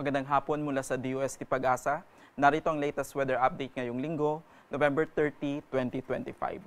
Magandang hapon mula sa DOST Pag-asa. Narito ang latest weather update ngayong linggo, November 30, 2025.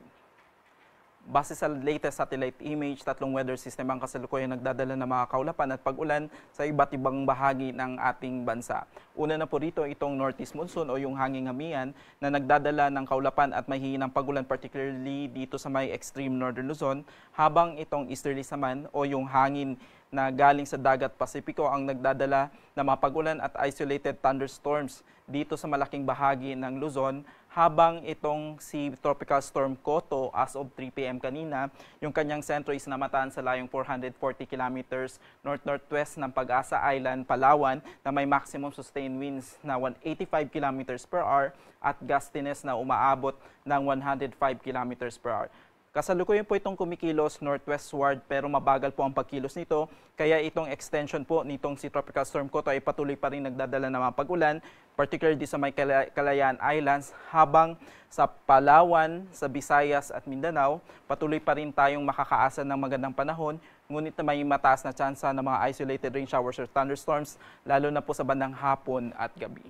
Base sa latest satellite image, tatlong weather system ang kasalukuyang nagdadala ng mga kaulapan at pag-ulan sa iba't ibang bahagi ng ating bansa. Una na po rito itong northeast monsoon o yung hanging hamian na nagdadala ng kaulapan at mahihinang pag-ulan particularly dito sa may extreme northern Luzon, habang itong easterly naman o yung hangin na galing sa dagat Pasipiko ang nagdadala ng mga pag-ulan at isolated thunderstorms dito sa malaking bahagi ng Luzon, habang itong si Tropical Storm Koto as of 3 p.m. kanina, yung kanyang sentro is namataan sa layong 440 kilometers north-northwest ng Pag-asa Island, Palawan, na may maximum sustained winds na 185 kilometers per hour at gustiness na umaabot ng 105 kilometers per hour. Kasalukuyan po itong kumikilos northwestward pero mabagal po ang pagkilos nito, kaya itong extension po nitong si Tropical Storm Koto ay patuloy pa rin nagdadala ng mga pag-ulan, particularly sa may Kalayaan Islands, habang sa Palawan, sa Visayas at Mindanao, patuloy pa rin tayong makakaasa ng magandang panahon, ngunit may mataas na tsansa ng mga isolated rain showers or thunderstorms, lalo na po sa bandang hapon at gabi.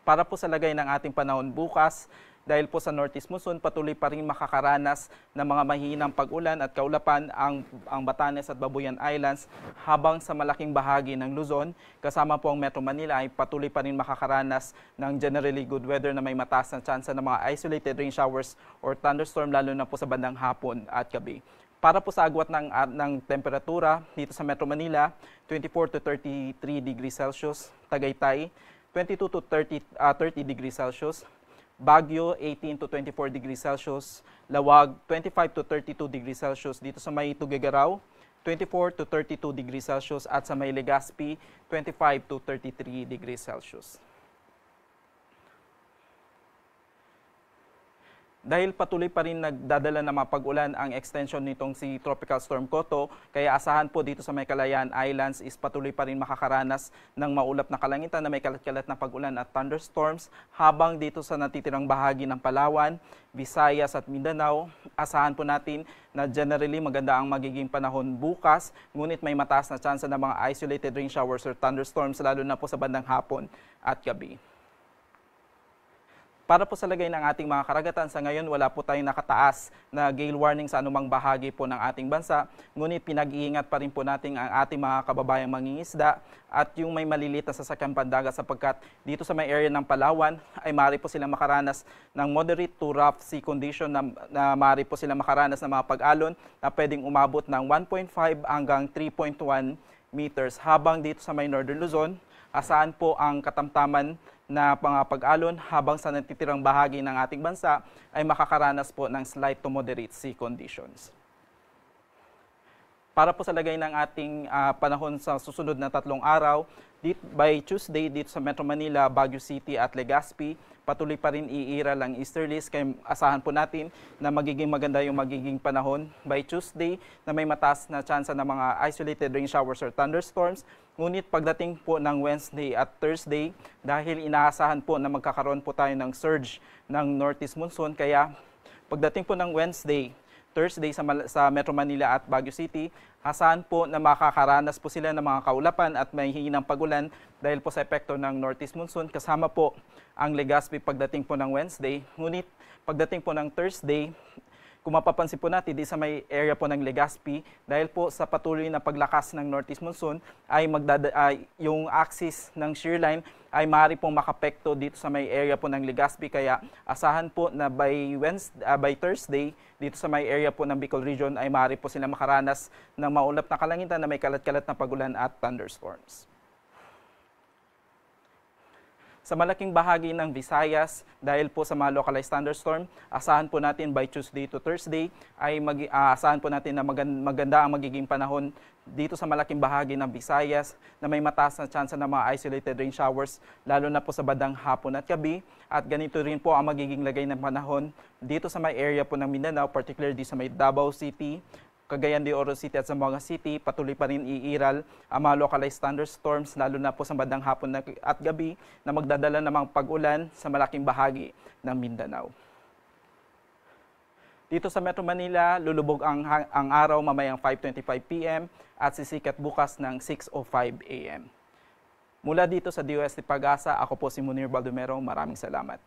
Para po sa lagay ng ating panahon bukas, dahil po sa northeast monsoon, patuloy pa rin makakaranas ng mga mahihinang pag-ulan at kaulapan ang Batanes at Babuyan Islands, habang sa malaking bahagi ng Luzon, kasama po ang Metro Manila, ay patuloy pa rin makakaranas ng generally good weather na may mataas na tsansa ng mga isolated rain showers or thunderstorm, lalo na po sa bandang hapon at gabi. Para po sa agwat ng temperatura dito sa Metro Manila, 24 to 33 degrees Celsius, Tagaytay 22 to 30 degrees Celsius, Baguio 18 to 24 degrees Celsius, Lawag 25 to 32 degrees Celsius, dito sa may Tuguegarao 24 to 32 degrees Celsius, at sa may Legazpi 25 to 33 degrees Celsius. Dahil patuloy pa rin nagdadala ng mga pag-ulan ang extension nitong si Tropical Storm Koto, kaya asahan po dito sa may Kalayaan Islands is patuloy pa rin makakaranas ng maulap na kalangitan na may kalat-kalat na pag-ulan at thunderstorms, habang dito sa natitirang bahagi ng Palawan, Visayas at Mindanao, asahan po natin na generally maganda ang magiging panahon bukas, ngunit may mataas na tsansa ng mga isolated rain showers or thunderstorms, lalo na po sa bandang hapon at gabi. Para po sa lagay ng ating mga karagatan, sa ngayon wala po tayong nakataas na gale warning sa anumang bahagi po ng ating bansa, ngunit pinag-iingat pa rin po natin ang ating mga kababayang mangingisda at yung may maliliit na sasakyang pandagat, sapagkat dito sa may area ng Palawan ay maaari po silang makaranas ng moderate to rough sea condition na maaari po silang makaranas ng mga pag-alon na pwedeng umabot ng 1.5 hanggang 3.1 meters, habang dito sa may Northern Luzon, asahan po ang katamtaman na pag-alon, habang sa natitirang bahagi ng ating bansa ay makakaranas po ng slight to moderate sea conditions. Para po sa lagay ng ating panahon sa susunod na 3 araw, by Tuesday dito sa Metro Manila, Baguio City at Legazpi, patuloy pa rin iiral ang easterlies, kaya asahan po natin na magiging maganda yung magiging panahon by Tuesday na may mataas na tsansa ng mga isolated rain showers or thunderstorms. Ngunit pagdating po ng Wednesday at Thursday, dahil inaasahan po na magkakaroon po tayo ng surge ng northeast monsoon, kaya pagdating po ng Wednesday, Thursday sa Metro Manila at Baguio City, asahan po na makakaranas po sila ng mga kaulapan at may hihinang pag-ulan dahil po sa epekto ng northeast monsoon, kasama po ang Legazpi pagdating po ng Wednesday. Ngunit pagdating po ng Thursday, kung mapapansin po natin, di sa may area po ng Legazpi, dahil po sa patuloy na paglakas ng northeast monsoon, ay yung axis ng shear line ay maaari pong makapekto dito sa may area po ng Legazpi, kaya asahan po na by Thursday, dito sa may area po ng Bicol region ay maaari po sila makaranas ng maulap na kalangitan na may kalat-kalat na pag-ulan at thunderstorms. Sa malaking bahagi ng Visayas, dahil po sa mga localized thunderstorm, asahan po natin by Tuesday to Thursday ay asahan po natin na maganda ang magiging panahon dito sa malaking bahagi ng Visayas na may mataas na tsansa ng mga isolated rain showers, lalo na po sa bandang hapon at gabi. At ganito rin po ang magiging lagay ng panahon dito sa may area po ng Mindanao, particularly sa may Davao City, Cagayan de Oro City at Zamboanga City. Patuloy pa rin iiral ang mga localized thunderstorms, lalo na po sa bandang hapon at gabi, na magdadala ng mga pag-ulan sa malaking bahagi ng Mindanao. Dito sa Metro Manila, lulubog ang araw mamayang 5:25 p.m. at sisikat bukas ng 6:05 a.m. Mula dito sa DOST Pag-asa, ako po si Munir Baldomero. Maraming salamat.